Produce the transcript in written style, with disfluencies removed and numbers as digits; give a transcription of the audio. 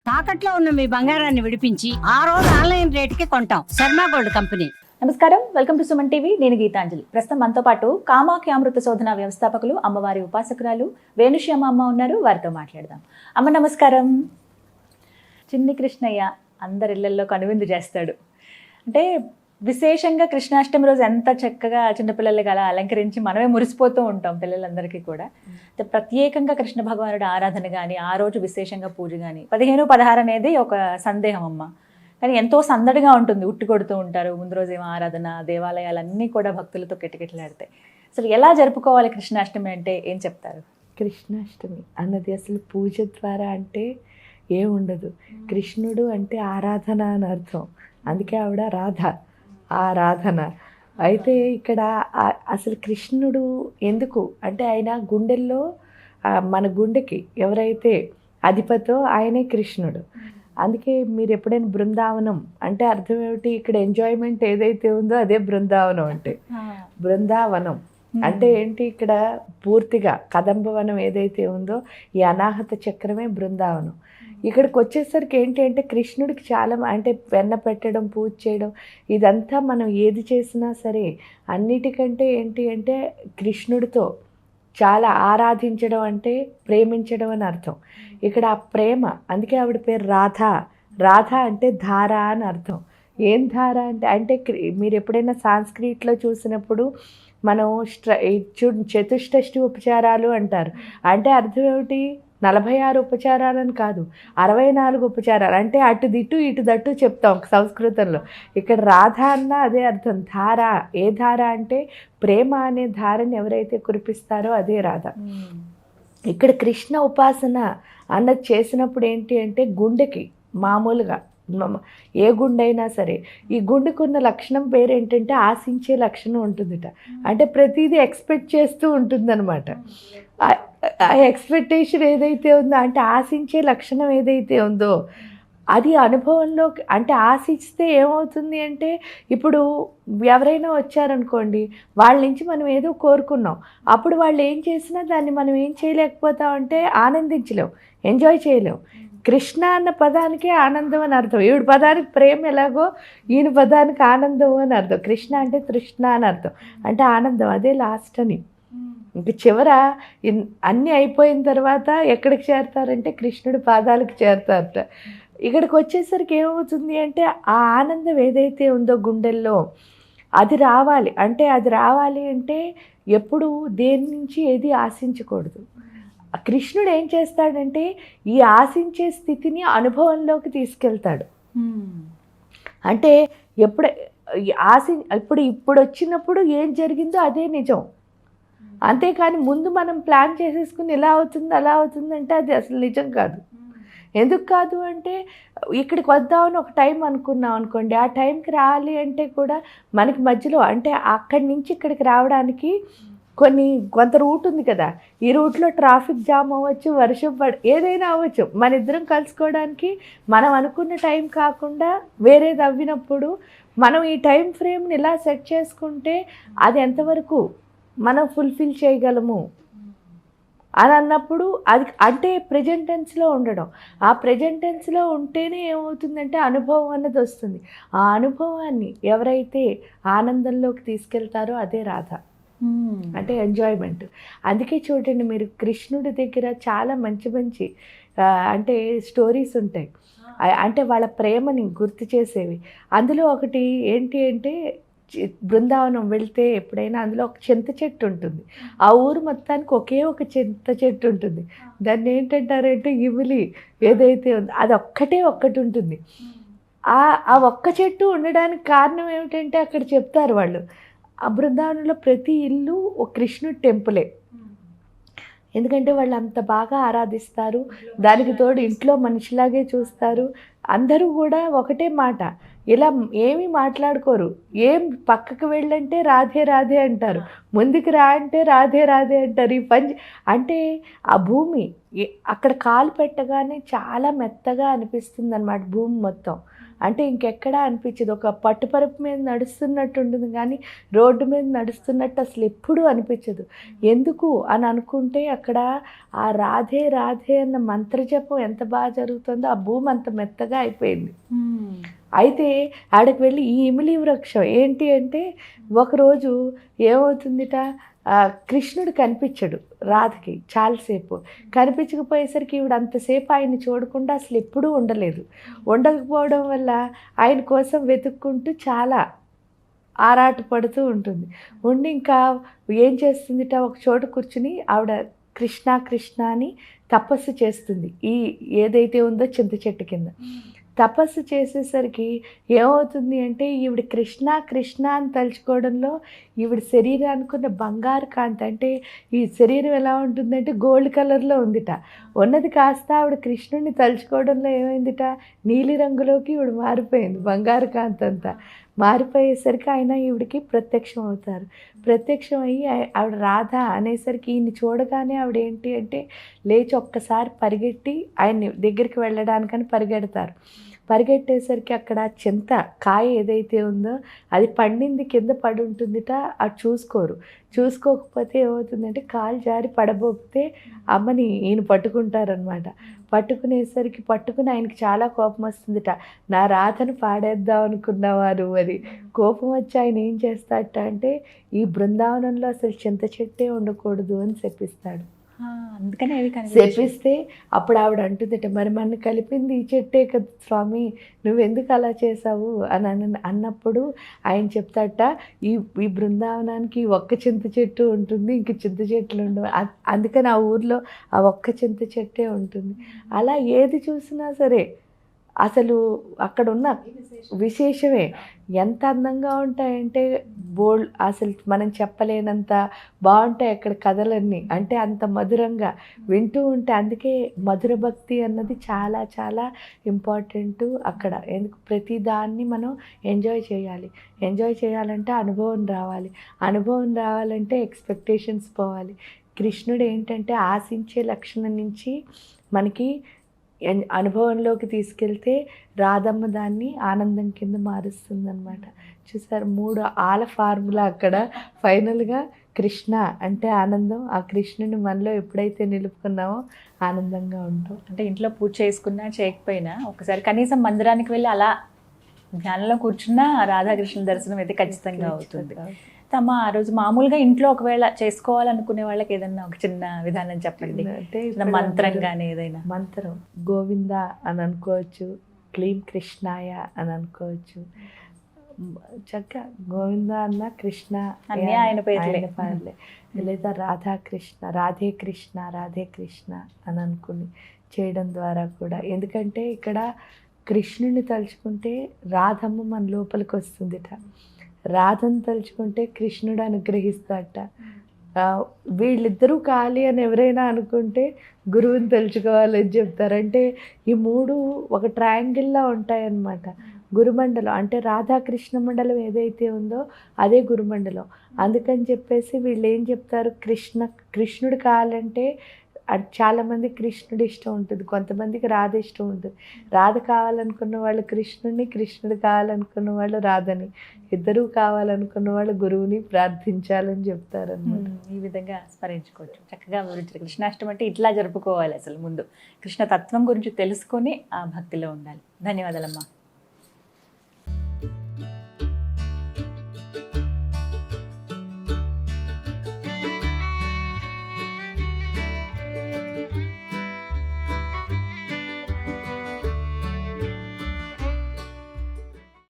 తాకట్లో ఉన్న మీ బంగారాన్ని విడిపించి ఆ రోజు ఆన్లైన్ రేటుకి కొంటాం. Sharma gold company. నమస్కారం, వెల్కమ్ టు సుమన్ టీవీ. నేను గీతాంజలి. ప్రస్తుతం మనతో పాటు కామాఖ్యామృత శోధన వ్యవస్థాపకులు, అమ్మవారి ఉపాసకురాలు వేణుశ్యామ అమ్మ ఉన్నారు. వారితో మాట్లాడదాం. అమ్మ నమస్కారం. చిన్ని కృష్ణయ్య అందరి ఇళ్లలో కనువిందు చేస్తాడు. అంటే విశేషంగా కృష్ణాష్టమి రోజు ఎంత చక్కగా చిన్నపిల్లలకి అలా అలంకరించి మనమే మురిసిపోతూ ఉంటాం పిల్లలందరికీ కూడా. ప్రత్యేకంగా కృష్ణ భగవానుడి ఆరాధన కానీ, ఆ రోజు విశేషంగా పూజ కానీ 15, 16 అనేది ఒక సందేహం అమ్మ. కానీ ఎంతో సందడిగా ఉంటుంది. ఉట్టి కొడుతూ ఉంటారు. ముందు రోజు ఏమో ఆరాధన, దేవాలయాలన్నీ కూడా భక్తులతో కిటకిటలాడతాయి. అసలు ఎలా జరుపుకోవాలి కృష్ణాష్టమి అంటే ఏం చెప్తారు? కృష్ణాష్టమి అన్నది అసలు పూజ ద్వారా అంటే ఏముండదు. కృష్ణుడు అంటే ఆరాధన అని అర్థం. అందుకే ఆవిడ రాధ, ఆరాధన. అయితే ఇక్కడ అసలు కృష్ణుడు ఎందుకు అంటే ఆయన గుండెల్లో మన గుండెకి ఎవరైతే అధిపతో ఆయనే కృష్ణుడు. అందుకే మీరు ఎప్పుడైనా బృందావనం అంటే అర్థం ఏమిటి? ఇక్కడ ఎంజాయ్మెంట్ ఏదైతే ఉందో అదే బృందావనం అంటే. బృందావనం అంటే ఏంటి? ఇక్కడ పూర్తిగా కదంబవనం ఏదైతే ఉందో ఈ అనాహత చక్రమే బృందావనం. ఇక్కడికి వచ్చేసరికి ఏంటి అంటే కృష్ణుడికి చాలా అంటే వెన్న పెట్టడం, పూజ చేయడం, ఇదంతా మనం ఏది చేసినా సరే అన్నిటికంటే ఏంటి అంటే కృష్ణుడితో చాలా ఆరాధించడం అంటే ప్రేమించడం అని అర్థం. ఇక్కడ ఆ ప్రేమ, అందుకే ఆవిడ పేరు రాధ. రాధ అంటే ధార అని అర్థం. ఏం ధార అంటే అంటే మీరు ఎప్పుడైనా సాంస్క్రిట్లో చూసినప్పుడు మనం చతుష్టష్టి ఉపచారాలు అంటారు. అంటే అర్థం ఏమిటి? 46 ఉపచారాలని కాదు, 64 ఉపచారాలు. అంటే అటు దిట్టు ఇటు దట్టు చెప్తాం సంస్కృతంలో. ఇక్కడ రాధ అన్న అదే అర్థం. ధార, ఏ ధార అంటే ప్రేమ అనే ధారని ఎవరైతే కురిపిస్తారో అదే రాధ. ఇక్కడ కృష్ణ ఉపాసన అన్నది చేసినప్పుడు ఏంటి అంటే గుండెకి మామూలుగా ఏ గుండె అయినా సరే ఈ గుండెకున్న లక్షణం పేరు ఏంటంటే ఆశించే లక్షణం ఉంటుందిట. అంటే ప్రతిదీ ఎక్స్పెక్ట్ చేస్తూ ఉంటుందన్నమాట. ఆ ఎక్స్పెక్టేషన్ ఏదైతే ఉందో అంటే ఆశించే లక్షణం ఏదైతే ఉందో అది అనుభవంలో అంటే ఆశిస్తే ఏమవుతుంది అంటే ఇప్పుడు ఎవరైనా వచ్చారనుకోండి, వాళ్ళ నుంచి మనం ఏదో కోరుకున్నాం, అప్పుడు వాళ్ళు ఏం చేసినా దాన్ని మనం ఏం చేయలేకపోతామంటే ఆనందించలేం, ఎంజాయ్ చేయలేం. కృష్ణ అన్న పదానికే ఆనందం అని అర్థం. ఈవిడ పదానికి ప్రేమ ఎలాగో ఈయన పదానికి ఆనందం అని అర్థం. కృష్ణ అంటే తృష్ణ అని అర్థం, అంటే ఆనందం. అదే లాస్ట్ అని. ఇంక చివర అన్నీ అయిపోయిన తర్వాత ఎక్కడికి చేరతారంటే కృష్ణుడి పాదాలకు చేరతారట. ఇక్కడికి వచ్చేసరికి ఏమవుతుంది అంటే ఆ ఆనందం ఏదైతే ఉందో గుండెల్లో అది రావాలి. అంటే అది రావాలి అంటే ఎప్పుడు దేని నుంచి ఏది ఆశించకూడదు. కృష్ణుడు ఏం చేస్తాడంటే ఈ ఆశించే స్థితిని అనుభవంలోకి తీసుకెళ్తాడు. అంటే ఇప్పుడు వచ్చినప్పుడు ఏం జరిగిందో అదే నిజం. అంతేకాని ముందు మనం ప్లాన్ చేసేసుకుని ఇలా అవుతుంది అలా అవుతుంది అంటే అది అసలు నిజం కాదు. ఎందుకు కాదు అంటే ఇక్కడికి వద్దామని ఒక టైం అనుకున్నాం అనుకోండి, ఆ టైంకి రావాలి అంటే కూడా మనకి మధ్యలో అంటే అక్కడి నుంచి ఇక్కడికి రావడానికి కొంత రూట్ ఉంది కదా. ఈ రూట్లో ట్రాఫిక్ జామ్ అవ్వచ్చు, వర్షం ఏదైనా అవ్వచ్చు. మన ఇద్దరం కలుసుకోవడానికి మనం అనుకున్న టైం కాకుండా వేరేది అవ్వినప్పుడు మనం ఈ టైం ఫ్రేమ్ని ఇలా సెట్ చేసుకుంటే అది ఎంతవరకు మనం ఫుల్ఫిల్ చేయగలము అని అన్నప్పుడు అది అంటే ప్రెజెంట్ టెన్స్లో ఉండడం. ఆ ప్రెజెంట్ టెన్స్లో ఉంటేనే ఏమవుతుందంటే అనుభవం అన్నది వస్తుంది. ఆ అనుభవాన్ని ఎవరైతే ఆనందంలోకి తీసుకెళ్తారో అదే రాధ, అంటే ఎంజాయ్మెంట్. అందుకే చూడండి మీరు కృష్ణుడి దగ్గర చాలా మంచి మంచి అంటే స్టోరీస్ ఉంటాయి. అంటే వాళ్ళ ప్రేమని గుర్తు చేసేవి. అందులో ఒకటి ఏంటి అంటే బృందావనం వెళ్తే ఎప్పుడైనా అందులో ఒక చింత చెట్టు ఉంటుంది. ఆ ఊరు మొత్తానికి ఒకే ఒక చింత చెట్టు ఉంటుంది. దాన్ని ఏంటంటారంటే ఇవిలి ఏదైతే ఉందో అది ఒక్కటి ఉంటుంది. ఆ ఒక్క చెట్టు ఉండడానికి కారణం ఏమిటంటే అక్కడ చెప్తారు వాళ్ళు, ఆ బృందావనంలో ప్రతి ఇల్లు ఒక కృష్ణుడి టెంపులే. ఎందుకంటే వాళ్ళు అంత బాగా ఆరాధిస్తారు. దానికి తోడు ఇంట్లో మనిషిలాగే చూస్తారు. అందరూ కూడా ఒకటే మాట, ఇలా ఏమీ మాట్లాడుకోరు. ఏం పక్కకు వెళ్ళంటే రాధే రాధే అంటారు, ముందుకు రా అంటే రాధే రాధే అంటారు. ఈ అంటే ఆ భూమి అక్కడ కాలు పెట్టగానే చాలా మెత్తగా అనిపిస్తుంది అన్నమాట భూమి మొత్తం. అంటే ఇంకెక్కడా అనిపించదు. ఒక పట్టుపరుపు మీద నడుస్తున్నట్టు ఉంటుంది కానీ రోడ్డు మీద నడుస్తున్నట్టు అసలు ఎప్పుడూ అనిపించదు. ఎందుకు అని అనుకుంటే అక్కడ ఆ రాధే రాధే అన్న మంత్రజపం ఎంత బాగా జరుగుతుందో, ఆ భూమి అంత మెత్తగా అయిపోయింది. అయితే ఆడకి వెళ్ళి ఈ ఇమిలి వృక్షం ఏంటి అంటే ఒకరోజు ఏమవుతుందిట, కృష్ణుడు కనిపించడు రాధకి చాలాసేపు. కనిపించకపోయేసరికి ఈవిడ అంతసేపు ఆయన్ని చూడకుండా అసలు ఎప్పుడూ ఉండలేదు. ఉండకపోవడం వల్ల ఆయన కోసం వెతుక్కుంటూ చాలా ఆరాట పడుతూ ఉంటుంది. ఉండి ఇంకా ఏం చేస్తుందిట, ఒక చోట కూర్చుని ఆవిడ కృష్ణ కృష్ణ అని తపస్సు చేస్తుంది. ఈ ఏదైతే ఉందో చింత చెట్టు కింద తపస్సు చేసేసరికి ఏమవుతుంది అంటే ఈవిడ కృష్ణ కృష్ణ అని తలుచుకోవడంలో ఈవిడ శరీరానికి ఉన్న బంగారు కాంతి, అంటే ఈ శరీరం ఎలా ఉంటుందంటే గోల్డ్ కలర్లో ఉందిట. ఉన్నది కాస్త ఆవిడ కృష్ణుడిని తలుచుకోవడంలో ఏమైందిట, నీలి రంగులోకి ఈవిడ మారిపోయింది. బంగారు కాంతి అంతా మారిపోయేసరికి ఆయన ఈవిడికి ప్రత్యక్షం అవుతారు. ప్రత్యక్షం అయ్యి ఆవిడ రాధ అనేసరికి ఈయన్ని చూడగానే ఆవిడ ఏంటి అంటే లేచి ఒక్కసారి పరిగెట్టి ఆయన్ని దగ్గరికి వెళ్ళడానికని పరిగెడతారు. పరిగెట్టేసరికి అక్కడ చింత కాయ ఏదైతే ఉందో అది పండింది కింద పడి ఉంటుందిట. అది చూసుకోకపోతే ఏమవుతుందంటే కాలు జారి పడబోపితే అమ్మని ఈయన పట్టుకుంటారనమాట. పట్టుకుని ఆయనకి చాలా కోపం వస్తుందిట. నా రాధను పాడేద్దాం అనుకున్నవారు మరి కోపం వచ్చి ఆయన ఏం చేస్తాడట అంటే ఈ బృందావనంలో అసలు చింత చెట్టే ఉండకూడదు అని చెప్పిస్తాడు. అందుకనే చెప్పిస్తే అప్పుడు ఆవిడ అంటుందట, మరి మన కలిపింది ఈ చెట్టే కదా స్వామి, నువ్వెందుకు అలా చేసావు అని అన్నప్పుడు ఆయన చెప్తాడట, ఈ బృందావనానికి ఒక్క చింత చెట్టు ఉంటుంది, ఇంక చింత చెట్లు ఉండవు, అందుకని ఆ ఊర్లో ఆ ఒక్క చింత చెట్టే ఉంటుంది. అలా ఏది చూసినా సరే అసలు అక్కడ ఉన్న విశేషమే ఎంత అందంగా ఉంటాయంటే అసలు మనం చెప్పలేనంత బాగుంటాయి అక్కడ కథలన్నీ. అంటే అంత మధురంగా వింటూ ఉంటే, అందుకే మధుర భక్తి అన్నది చాలా చాలా ఇంపార్టెంట్ అక్కడ. ఎందుకు ప్రతి దాన్ని మనం ఎంజాయ్ చేయాలంటే అనుభవం రావాలంటే ఎక్స్పెక్టేషన్స్ పోవాలి. కృష్ణుడు ఏంటంటే ఆశించే లక్షణం నుంచి మనకి అనుభవంలోకి తీసుకెళ్తే రాధమ్మ దాన్ని ఆనందం కింద మారుస్తుందన్నమాట. చూసారు, 3 ఆల ఫార్ములా అక్కడ. ఫైనల్గా కృష్ణ అంటే ఆనందం. ఆ కృష్ణుని మనలో ఎప్పుడైతే నిలుపుకున్నామో ఆనందంగా ఉంటాం. అంటే ఇంట్లో పూజ చేసుకున్నా చేయకపోయినా ఒకసారి కనీసం మందిరానికి వెళ్ళి అలా ధ్యానంలో కూర్చున్నా రాధాకృష్ణ దర్శనం అయితే ఖచ్చితంగా అవుతుంది. తమ ఆ రోజు మామూలుగా ఇంట్లో ఒకవేళ చేసుకోవాలనుకునే వాళ్ళకి ఏదన్నా ఒక చిన్న విధానం చెప్పండి. అంటే మంత్రం కానీ ఏదైనా మంత్రం గోవింద అని అనుకోవచ్చు, క్లీం కృష్ణాయ అని అనుకోవచ్చు. చక్కగా గోవింద అన్న కృష్ణ అన్నీ ఆయన పేర్లే. లేదా రాధే కృష్ణ అని అనుకుని చేయడం ద్వారా కూడా. ఎందుకంటే ఇక్కడ కృష్ణుని తలుచుకుంటే రాధమ్మ మన లోపలికి వస్తుందిట, రాధను తలుచుకుంటే కృష్ణుడు అనుగ్రహిస్తాడట. వీళ్ళిద్దరూ కాలి అని ఎవరైనా అనుకుంటే గురువుని తలుచుకోవాలని చెప్తారు. అంటే ఈ 3 ఒక ట్రయాంగిల్లా ఉంటాయన్నమాట. గురుమండలం అంటే రాధాకృష్ణ మండలం ఏదైతే ఉందో అదే గురుమండలం. అందుకని చెప్పేసి వీళ్ళు ఏం చెప్తారు, కృష్ణుడు కావాలంటే చాలామంది కృష్ణుడు ఇష్టం ఉంటుంది, కొంతమందికి రాధ ఇష్టం ఉంటుంది. రాధ కావాలనుకున్న వాళ్ళు కృష్ణుడు కావాలనుకున్న వాళ్ళు రాధని, ఇద్దరూ కావాలనుకున్న వాళ్ళు గురువుని ప్రార్థించాలని చెప్తారు అన్నమాట. ఈ విధంగా స్మరించుకోవచ్చు. చక్కగా వివరించారు. కృష్ణాష్టమి అంటే ఇట్లా జరుపుకోవాలి. అసలు ముందు కృష్ణ తత్వం గురించి తెలుసుకొని ఆ భక్తిలో ఉండాలి. ధన్యవాదాలమ్మా.